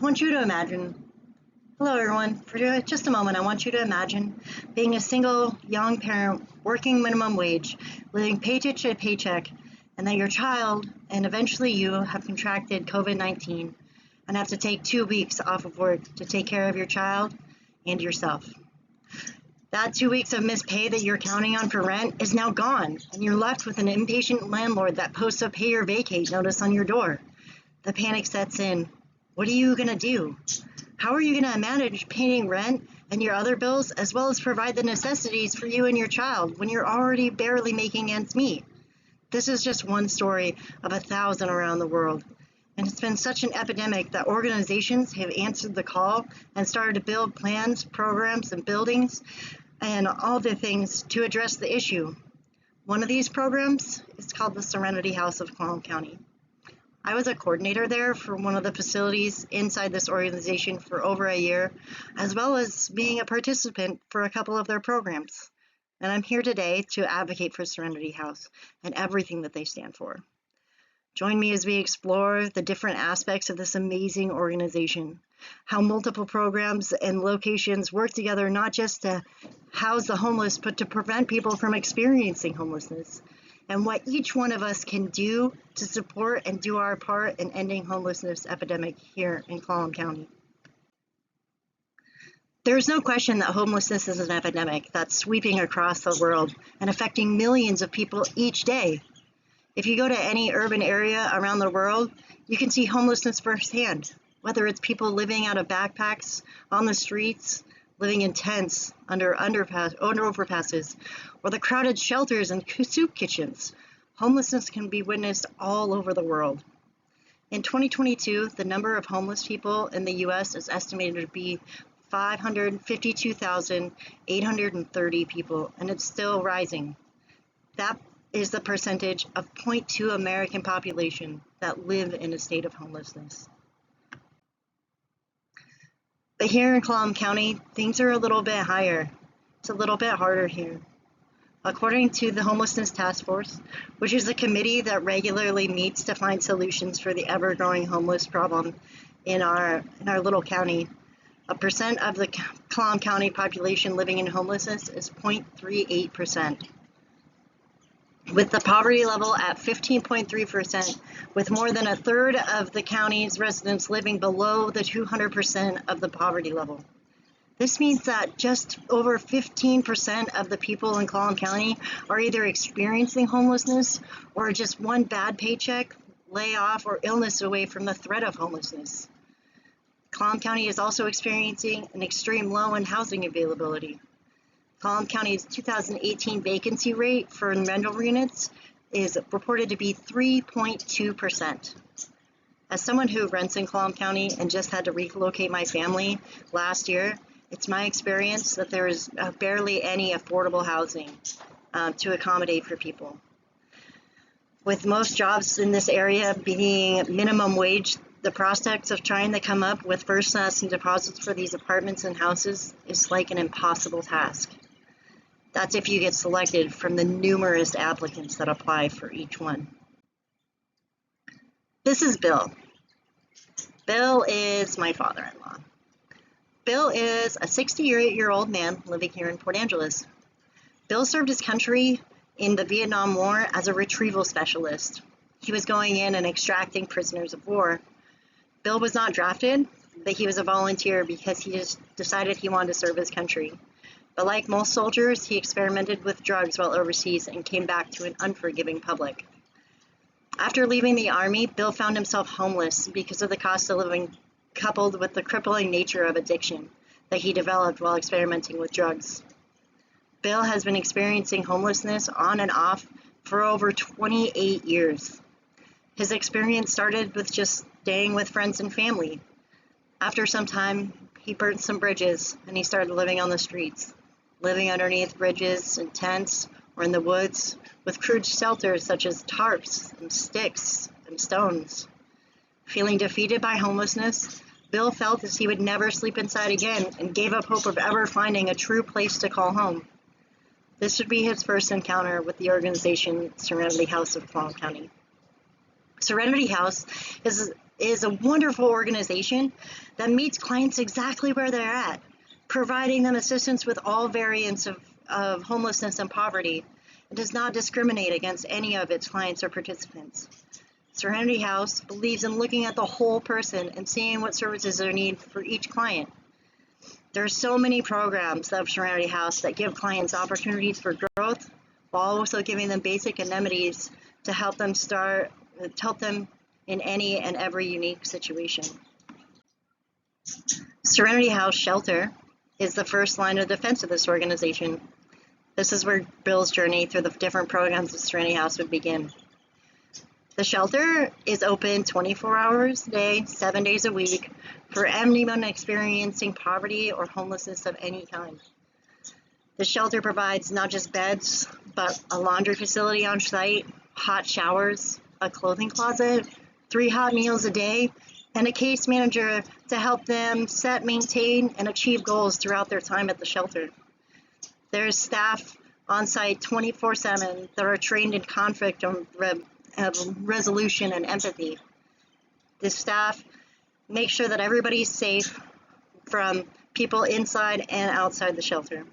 want you to imagine, hello everyone, for just a moment, I want you to imagine being a single young parent working minimum wage, living paycheck to paycheck, and that your child and eventually you have contracted COVID-19 and have to take 2 weeks off of work to take care of your child and yourself. That 2 weeks of missed pay that you're counting on for rent is now gone, and you're left with an impatient landlord that posts a pay or vacate notice on your door. The panic sets in. What are you going to do? How are you going to manage paying rent and your other bills, as well as provide the necessities for you and your child when you're already barely making ends meet? This is just one story of 1,000 around the world. And it's been such an epidemic that organizations have answered the call and started to build plans, programs, and buildings, and all the things to address the issue. One of these programs is called the Serenity House of Clallam County. I was a coordinator there for one of the facilities inside this organization for over a year, as well as being a participant for a couple of their programs. And I'm here today to advocate for Serenity House and everything that they stand for. Join me as we explore the different aspects of this amazing organization, how multiple programs and locations work together not just to house the homeless, but to prevent people from experiencing homelessness, and what each one of us can do to support and do our part in ending homelessness epidemic here in Clallam County. There's no question that homelessness is an epidemic that's sweeping across the world and affecting millions of people each day. If you go to any urban area around the world, you can see homelessness firsthand, whether it's people living out of backpacks, on the streets, living in tents, under overpasses, or the crowded shelters and soup kitchens. Homelessness can be witnessed all over the world. In 2022, the number of homeless people in the U.S. is estimated to be 552,830 people, and it's still rising. That is the percentage of 0.2 American population that live in a state of homelessness. But here in Clallam County, things are a little bit higher. It's a little bit harder here. According to the Homelessness Task Force, which is a committee that regularly meets to find solutions for the ever-growing homeless problem in our little county, a percent of the Clallam County population living in homelessness is 0.38%. With the poverty level at 15.3%, with more than a third of the county's residents living below the 200% of the poverty level. This means that just over 15% of the people in Clallam County are either experiencing homelessness or just one bad paycheck, layoff, or illness away from the threat of homelessness. Clallam County is also experiencing an extreme low in housing availability. Clallam County's 2018 vacancy rate for rental units is reported to be 3.2%. As someone who rents in Clallam County and just had to relocate my family last year, it's my experience that there is barely any affordable housing to accommodate for people. With most jobs in this area being minimum wage, the prospects of trying to come up with first and deposits for these apartments and houses is like an impossible task. That's if you get selected from the numerous applicants that apply for each one. This is Bill. Bill is my father-in-law. Bill is a 68-year-old man living here in Port Angeles. Bill served his country in the Vietnam War as a retrieval specialist. He was going in and extracting prisoners of war. Bill was not drafted, but he was a volunteer because he just decided he wanted to serve his country. But like most soldiers, he experimented with drugs while overseas and came back to an unforgiving public. After leaving the Army, Bill found himself homeless because of the cost of living, coupled with the crippling nature of addiction that he developed while experimenting with drugs. Bill has been experiencing homelessness on and off for over 28 years. His experience started with just staying with friends and family. After some time, he burnt some bridges and he started living on the streets, living underneath bridges and tents or in the woods with crude shelters such as tarps and sticks and stones. Feeling defeated by homelessness, Bill felt as he would never sleep inside again and gave up hope of ever finding a true place to call home. This would be his first encounter with the organization Serenity House of Clallam County. Serenity House is is a wonderful organization that meets clients exactly where they're at, providing them assistance with all variants of homelessness and poverty. It does not discriminate against any of its clients or participants. Serenity House believes in looking at the whole person and seeing what services are needed for each client. There are so many programs of Serenity House that give clients opportunities for growth while also giving them basic amenities to help them in any and every unique situation. Serenity House Shelter is the first line of defense of this organization. This is where Bill's journey through the different programs of Serenity House would begin. The shelter is open 24 hours a day, 7 days a week, for anyone experiencing poverty or homelessness of any kind. The shelter provides not just beds, but a laundry facility on site, hot showers, a clothing closet, 3 hot meals a day, and a case manager to help them set, maintain, and achieve goals throughout their time at the shelter. There's staff on site 24/7 that are trained in conflict resolution and empathy. The staff make sure that everybody's safe from people inside and outside the shelter.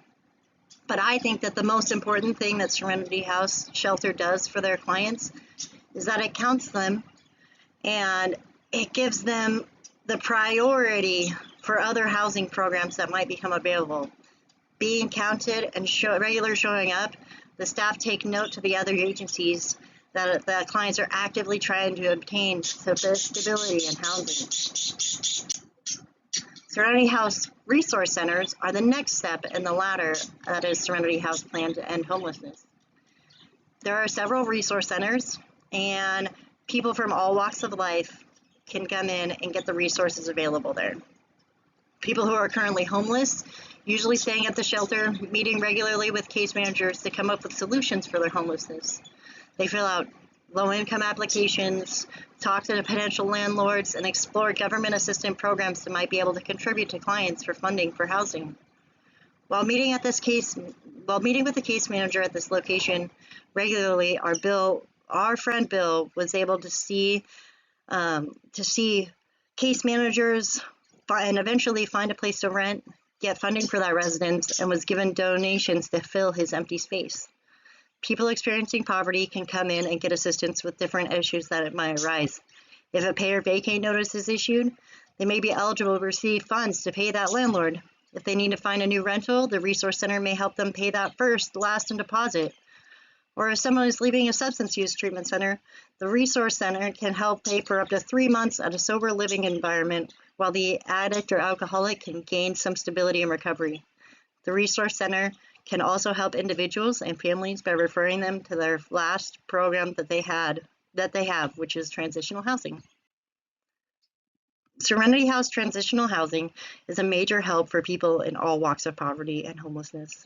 But I think that the most important thing that Serenity House Shelter does for their clients is that it counts them and it gives them the priority for other housing programs that might become available. Being counted and regular showing up, the staff take note to the other agencies that the clients are actively trying to obtain stability in housing. Serenity House Resource Centers are the next step in the ladder that is Serenity House plan to end homelessness. There are several resource centers, and people from all walks of life can come in and get the resources available there. People who are currently homeless, usually staying at the shelter, meeting regularly with case managers to come up with solutions for their homelessness. They fill out low-income applications, talk to the potential landlords, and explore government assistance programs that might be able to contribute to clients for funding for housing. While meeting with the case manager at this location regularly, our friend Bill was able to see case managers and eventually find a place to rent, get funding for that residence, and was given donations to fill his empty space. People experiencing poverty can come in and get assistance with different issues that might arise. If a pay or vacate notice is issued, they may be eligible to receive funds to pay that landlord. If they need to find a new rental, the Resource Center may help them pay that first, last, and deposit. Or if someone is leaving a substance use treatment center, the Resource Center can help pay for up to 3 months at a sober living environment while the addict or alcoholic can gain some stability and recovery. The Resource Center can also help individuals and families by referring them to their last program that they have, which is transitional housing. Serenity House Transitional Housing is a major help for people in all walks of poverty and homelessness.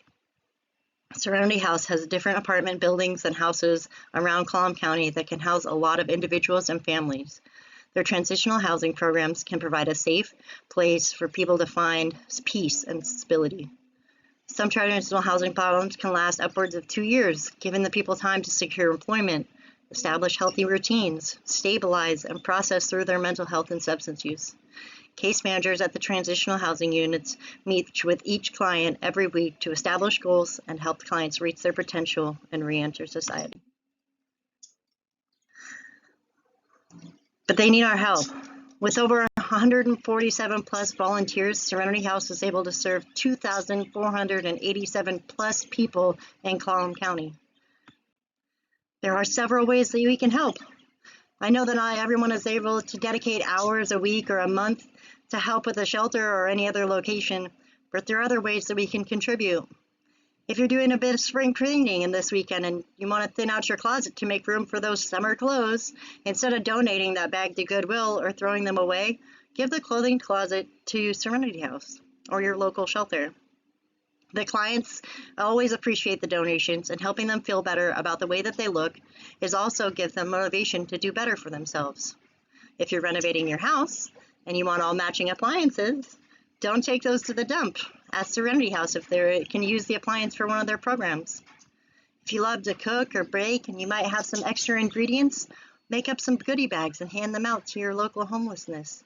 Serenity House has different apartment buildings and houses around Clallam County that can house a lot of individuals and families. Their transitional housing programs can provide a safe place for people to find peace and stability. Some transitional housing programs can last upwards of 2 years, giving the people time to secure employment, establish healthy routines, stabilize, and process through their mental health and substance use. Case managers at the transitional housing units meet with each client every week to establish goals and help clients reach their potential and re-enter society. But they need our help. With over 147 plus volunteers, Serenity House is able to serve 2,487 plus people in Clallam County. There are several ways that we can help. I know that not everyone is able to dedicate hours a week or a month to help with a shelter or any other location, but there are other ways that we can contribute. If you're doing a bit of spring cleaning in this weekend and you want to thin out your closet to make room for those summer clothes, instead of donating that bag to Goodwill or throwing them away, give the clothing closet to Serenity House or your local shelter. The clients always appreciate the donations, and helping them feel better about the way that they look is also give them motivation to do better for themselves. If you're renovating your house and you want all matching appliances, don't take those to the dump. Ask Serenity House if they can use the appliance for one of their programs. If you love to cook or bake and you might have some extra ingredients, Make up some goodie bags and hand them out to your local homelessness.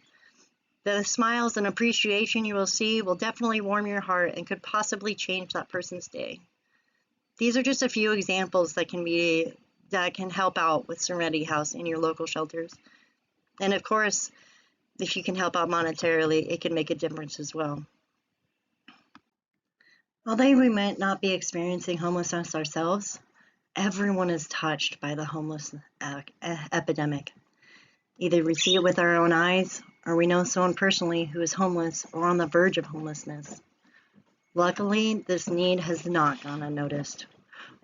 The smiles and appreciation you will see will definitely warm your heart and could possibly change that person's day. These are just a few examples that can help out with Serenity House in your local shelters. And of course, if you can help out monetarily, it can make a difference as well. Although we might not be experiencing homelessness ourselves, everyone is touched by the homeless epidemic. Either we see it with our own eyes, or we know someone personally who is homeless or on the verge of homelessness. Luckily, this need has not gone unnoticed.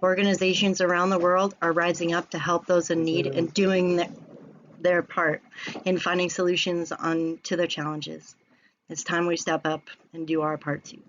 Organizations around the world are rising up to help those in need and doing their part in finding solutions to their challenges. It's time we step up and do our part too.